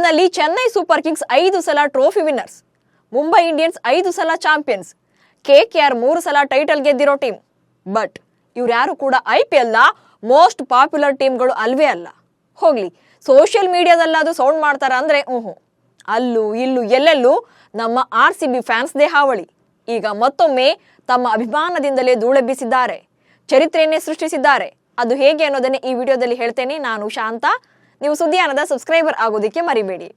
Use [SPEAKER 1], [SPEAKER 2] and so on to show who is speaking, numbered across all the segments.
[SPEAKER 1] ನಲ್ಲಿ Chennai Super Kings 5 ಸಲ trophy winners, Mumbai Indians 5 ಸಲ ಚಾಂಪಿಯನ್ಸ್, KKR 3 ಸಲ ಟೈಟಲ್ ಗೆದ್ದಿರೋ ಟೀಮ್. ಬಟ್ ಇವ್ರ್ಯಾರು ಕೂಡ IPL ನ ಮೋಸ್ಟ್ ಪಾಪ್ಯುಲರ್ ಟೀಮ್ಗಳು ಅಲ್ವೇ ಅಲ್ಲ. ಹೋಗ್ಲಿ, ಸೋಷಿಯಲ್ ಮೀಡಿಯಾದಲ್ಲಾದ್ರೂ ಸೌಂಡ್ ಮಾಡ್ತಾರ ಅಂದ್ರೆ ಅಲ್ಲೂ ಇಲ್ಲೂ ಎಲ್ಲೆಲ್ಲೂ ನಮ್ಮ RCB ಫ್ಯಾನ್ಸ್ದೇ ಹಾವಳಿ. ಈಗ ಮತ್ತೊಮ್ಮೆ ತಮ್ಮ ಅಭಿಮಾನದಿಂದಲೇ ಧೂಳೆಬ್ಬಿಸಿದ್ದಾರೆ, ಚರಿತ್ರೆಯನ್ನೇ ಸೃಷ್ಟಿಸಿದ್ದಾರೆ. ಅದು ಹೇಗೆ ಅನ್ನೋದನ್ನೇ ಈ ವಿಡಿಯೋದಲ್ಲಿ ಹೇಳ್ತೇನೆ. ನಾನು ಶಾಂತ. ನೀವು ಸುದ್ದಿಯಾನದ ಸಬ್ಸ್ಕ್ರೈಬರ್ ಆಗೋದಕ್ಕೆ ಮರಿಬೇಡಿ.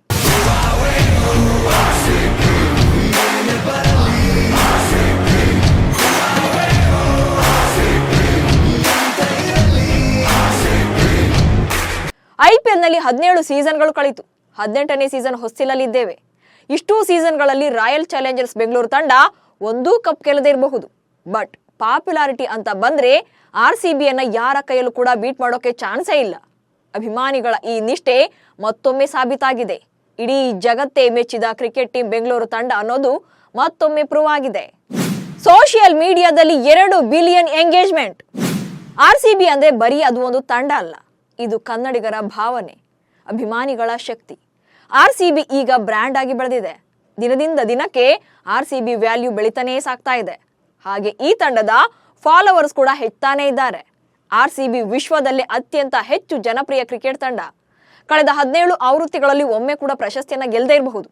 [SPEAKER 1] IPL ನಲ್ಲಿ 17 ಸೀಸನ್ಗಳು ಕಳಿತು. 18ನೇ ಸೀಸನ್ ಹೊಸ್ತಿಲಲ್ಲಿದ್ದೇವೆ. ಇಷ್ಟೂ ಸೀಸನ್ಗಳಲ್ಲಿ ರಾಯಲ್ ಚಾಲೆಂಜರ್ಸ್ ಬೆಂಗಳೂರು ತಂಡ ಒಂದೂ ಕಪ್ ಗೆಲ್ಲದೇ ಇರಬಹುದು. ಬಟ್ ಪಾಪ್ಯುಲಾರಿಟಿ ಅಂತ ಬಂದ್ರೆ RCBಯನ್ನ ಯಾರ ಕೈಯಲ್ಲೂ ಕೂಡ ಬೀಟ್ ಮಾಡೋಕೆ ಚಾನ್ಸೇ ಇಲ್ಲ. ಅಭಿಮಾನಿಗಳ ಈ ನಿಷ್ಠೆ ಮತ್ತೊಮ್ಮೆ ಸಾಬೀತಾಗಿದೆ. ಇಡೀ ಜಗತ್ತೇ ಮೆಚ್ಚಿದ ಕ್ರಿಕೆಟ್ ಟೀಮ್ ಬೆಂಗಳೂರು ತಂಡ ಅನ್ನೋದು ಮತ್ತೊಮ್ಮೆ ಪ್ರೂವ್ ಆಗಿದೆ. ಸೋಷಿಯಲ್ ಮೀಡಿಯಾದಲ್ಲಿ 2 ಬಿಲಿಯನ್ ಎಂಗೇಜ್ಮೆಂಟ್. RCB ಅಂದ್ರೆ ಬರೀ ಅದು ಒಂದು ತಂಡ ಅಲ್ಲ, ಇದು ಕನ್ನಡಿಗರ ಭಾವನೆ, ಅಭಿಮಾನಿಗಳ ಶಕ್ತಿ. RCB ಈಗ ಬ್ರ್ಯಾಂಡ್ ಆಗಿ ಬೆಳೆದಿದೆ. ದಿನದಿಂದ ದಿನಕ್ಕೆ RCB ವ್ಯಾಲ್ಯೂ ಬೆಳಿತಾನೇ ಸಾಗ್ತಾ ಇದೆ. ಹಾಗೆ ಈ ತಂಡದ ಫಾಲೋವರ್ಸ್ ಕೂಡ ಹೆಚ್ಚಾನೇ ಇದ್ದಾರೆ. RCB ವಿಶ್ವದಲ್ಲೇ ಅತ್ಯಂತ ಹೆಚ್ಚು ಜನಪ್ರಿಯ ಕ್ರಿಕೆಟ್ ತಂಡ. ಕಳೆದ 17 ಆವೃತ್ತಿಗಳಲ್ಲಿ ಒಮ್ಮೆ ಕೂಡ ಪ್ರಶಸ್ತಿಯನ್ನ ಗೆಲ್ಲದೇ ಇರಬಹುದು.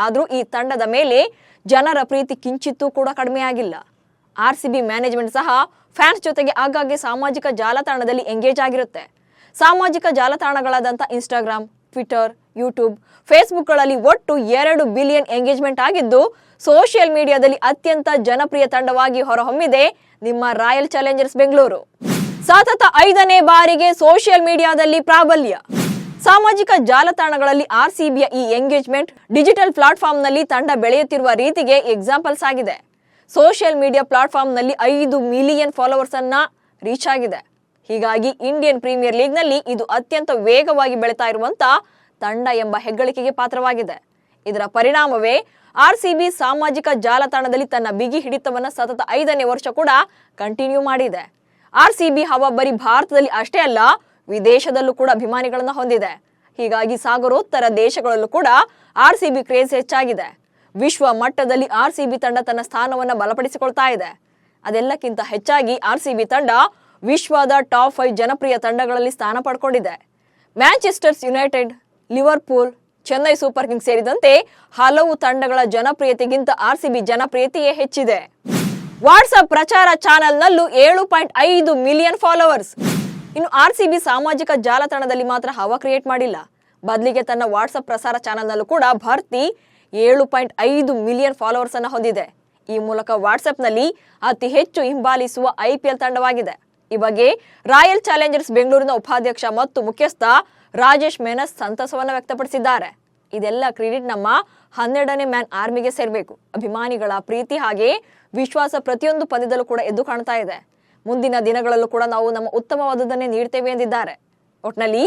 [SPEAKER 1] ಆದ್ರೂ ಈ ತಂಡದ ಮೇಲೆ ಜನರ ಪ್ರೀತಿ ಕಿಂಚಿತ್ತೂ ಕೂಡ ಕಡಿಮೆ ಆಗಿಲ್ಲ. RCB ಮ್ಯಾನೇಜ್ಮೆಂಟ್ ಸಹ ಫ್ಯಾನ್ಸ್ ಜೊತೆಗೆ ಆಗಾಗ್ಗೆ ಸಾಮಾಜಿಕ ಜಾಲತಾಣದಲ್ಲಿ ಎಂಗೇಜ್ ಆಗಿರುತ್ತೆ. ಸಾಮಾಜಿಕ ಜಾಲತಾಣಗಳಾದಂಥ ಇನ್ಸ್ಟಾಗ್ರಾಮ್, ಟ್ವಿಟರ್, ಯೂಟ್ಯೂಬ್, ಫೇಸ್ಬುಕ್ಗಳಲ್ಲಿ ಒಟ್ಟು 2 ಬಿಲಿಯನ್ ಎಂಗೇಜ್ಮೆಂಟ್ ಆಗಿದ್ದು, ಸೋಷಿಯಲ್ ಮೀಡಿಯಾದಲ್ಲಿ ಅತ್ಯಂತ ಜನಪ್ರಿಯ ತಂಡವಾಗಿ ಹೊರಹೊಮ್ಮಿದೆ ನಿಮ್ಮ ರಾಯಲ್ ಚಾಲೆಂಜರ್ಸ್ ಬೆಂಗಳೂರು. ಸತತ 5ನೇ ಬಾರಿಗೆ ಸೋಷಿಯಲ್ ಮೀಡಿಯಾದಲ್ಲಿ ಪ್ರಾಬಲ್ಯ. ಸಾಮಾಜಿಕ ಜಾಲತಾಣಗಳಲ್ಲಿ RCBಯ ಈ ಎಂಗೇಜ್ಮೆಂಟ್ ಡಿಜಿಟಲ್ ಪ್ಲಾಟ್ಫಾರ್ಮ್ನಲ್ಲಿ ತಂಡ ಬೆಳೆಯುತ್ತಿರುವ ರೀತಿಗೆ ಎಕ್ಸಾಂಪಲ್ಸ್ ಆಗಿದೆ. ಸೋಷಿಯಲ್ ಮೀಡಿಯಾ ಪ್ಲಾಟ್ಫಾರ್ಮ್ನಲ್ಲಿ 5 ಮಿಲಿಯನ್ ಫಾಲೋವರ್ಸ್ ಅನ್ನ ರೀಚ್ ಆಗಿದೆ. ಹೀಗಾಗಿ ಇಂಡಿಯನ್ ಪ್ರೀಮಿಯರ್ ಲೀಗ್ ನಲ್ಲಿ ಇದು ಅತ್ಯಂತ ವೇಗವಾಗಿ ಬೆಳೀತಾ ಇರುವಂತ ತಂಡ ಎಂಬ ಹೆಗ್ಗಳಿಕೆಗೆ ಪಾತ್ರವಾಗಿದೆ. ಇದರ ಪರಿಣಾಮವೇ RCB ಸಾಮಾಜಿಕ ಜಾಲತಾಣದಲ್ಲಿ ತನ್ನ ಬಿಗಿ ಹಿಡಿತವನ್ನ ಸತತ 5ನೇ ವರ್ಷ ಕೂಡ ಕಂಟಿನ್ಯೂ ಮಾಡಿದೆ. RCB ಹವಾ ಬರೀ ಭಾರತದಲ್ಲಿ ಅಷ್ಟೇ ಅಲ್ಲ, ವಿದೇಶದಲ್ಲೂ ಕೂಡ ಅಭಿಮಾನಿಗಳನ್ನ ಹೊಂದಿದೆ. ಹೀಗಾಗಿ ಸಾಗರೋತ್ತರ ದೇಶಗಳಲ್ಲೂ ಕೂಡ RCB ಕ್ರೇಜ್ ಹೆಚ್ಚಾಗಿದೆ. ವಿಶ್ವ ಮಟ್ಟದಲ್ಲಿ RCB ತಂಡ ತನ್ನ ಸ್ಥಾನವನ್ನ ಬಲಪಡಿಸಿಕೊಳ್ತಾ ಇದೆ. ಅದೆಲ್ಲಕ್ಕಿಂತ ಹೆಚ್ಚಾಗಿ RCB ತಂಡ ವಿಶ್ವದ ಟಾಪ್ 5 ಜನಪ್ರಿಯ ತಂಡಗಳಲ್ಲಿ ಸ್ಥಾನ ಪಡ್ಕೊಂಡಿದೆ. Manchester United, Liverpool, Chennai Super Kings ಸೇರಿದಂತೆ ಹಲವು ತಂಡಗಳ ಜನಪ್ರಿಯತೆಗಿಂತ RCB ಜನಪ್ರಿಯತೆಯೇ ಹೆಚ್ಚಿದೆ. ವಾಟ್ಸ್ಆಪ್ ಪ್ರಚಾರ ಚಾನೆಲ್ನಲ್ಲೂ 7.5 ಮಿಲಿಯನ್ ಫಾಲೋವರ್ಸ್. ಇನ್ನು RCB ಸಾಮಾಜಿಕ ಜಾಲತಾಣದಲ್ಲಿ ಮಾತ್ರ ಹವಾ ಕ್ರಿಯೇಟ್ ಮಾಡಿಲ್ಲ, ಬದಲಿಗೆ ತನ್ನ ವಾಟ್ಸ್ಆಪ್ ಪ್ರಸಾರ ಚಾನೆಲ್ನಲ್ಲೂ ಕೂಡ ಭರ್ತಿ 7.5 ಮಿಲಿಯನ್ ಫಾಲೋವರ್ಸ್ ಅನ್ನು ಹೊಂದಿದೆ. ಈ ಮೂಲಕ ವಾಟ್ಸ್ಆಪ್ನಲ್ಲಿ ಅತಿ ಹೆಚ್ಚು ಹಿಂಬಾಲಿಸುವ IPL ತಂಡವಾಗಿದೆ. ಈ ಬಗ್ಗೆ ರಾಯಲ್ ಚಾಲೆಂಜರ್ಸ್ ಬೆಂಗಳೂರಿನ ಉಪಾಧ್ಯಕ್ಷ ಮತ್ತು ಮುಖ್ಯಸ್ಥ ರಾಜೇಶ್ ಮೆನಸ್ ಸಂತಸವನ್ನ ವ್ಯಕ್ತಪಡಿಸಿದ್ದಾರೆ. ಇದೆಲ್ಲ ಕ್ರೆಡಿಟ್ ನಮ್ಮ 12ನೇ ಮ್ಯಾನ್ ಆರ್ಮಿಗೆ ಸೇರಬೇಕು. ಅಭಿಮಾನಿಗಳ ಪ್ರೀತಿ ಹಾಗೆ ವಿಶ್ವಾಸ ಪ್ರತಿಯೊಂದು ಪಂದ್ಯದಲ್ಲೂ ಕೂಡ ಎದ್ದು ಕಾಣ್ತಾ ಇದೆ. ಮುಂದಿನ ದಿನಗಳಲ್ಲೂ ಕೂಡ ನಾವು ನಮ್ಮ ಉತ್ತಮವಾದುದನ್ನೇ ನೀಡ್ತೇವೆ ಎಂದಿದ್ದಾರೆ. ಒಟ್ನಲ್ಲಿ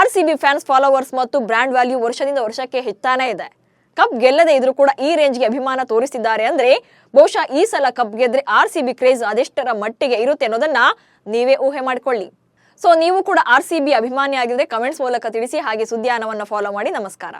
[SPEAKER 1] RCB ಫ್ಯಾನ್ಸ್ ಫಾಲೋವರ್ಸ್ ಮತ್ತು ಬ್ರ್ಯಾಂಡ್ ವ್ಯಾಲ್ಯೂ ವರ್ಷದಿಂದ ವರ್ಷಕ್ಕೆ ಹೆಚ್ಚಾನೇ ಇದೆ. ಕಪ್ ಗೆಲ್ಲದೆ ಇದ್ರೂ ಕೂಡ ಈ ರೇಂಜ್ಗೆ ಅಭಿಮಾನ ತೋರಿಸಿದ್ದಾರೆ ಅಂದ್ರೆ ಬಹುಶಃ ಈ ಸಲ ಕಪ್ ಗೆದ್ರೆ RCB ಕ್ರೇಜ್ ಅದೆಷ್ಟರ ಮಟ್ಟಿಗೆ ಇರುತ್ತೆ ಅನ್ನೋದನ್ನ ನೀವೇ ಊಹೆ ಮಾಡಿಕೊಳ್ಳಿ. ಸೊ ನೀವು ಕೂಡ RCB ಅಭಿಮಾನಿ ಆಗಿದ್ರೆ ಕಮೆಂಟ್ಸ್ ಮೂಲಕ ತಿಳಿಸಿ. ಹಾಗೆ ಸುದ್ದಿಯಾನವನ್ನ ಫಾಲೋ ಮಾಡಿ. ನಮಸ್ಕಾರ.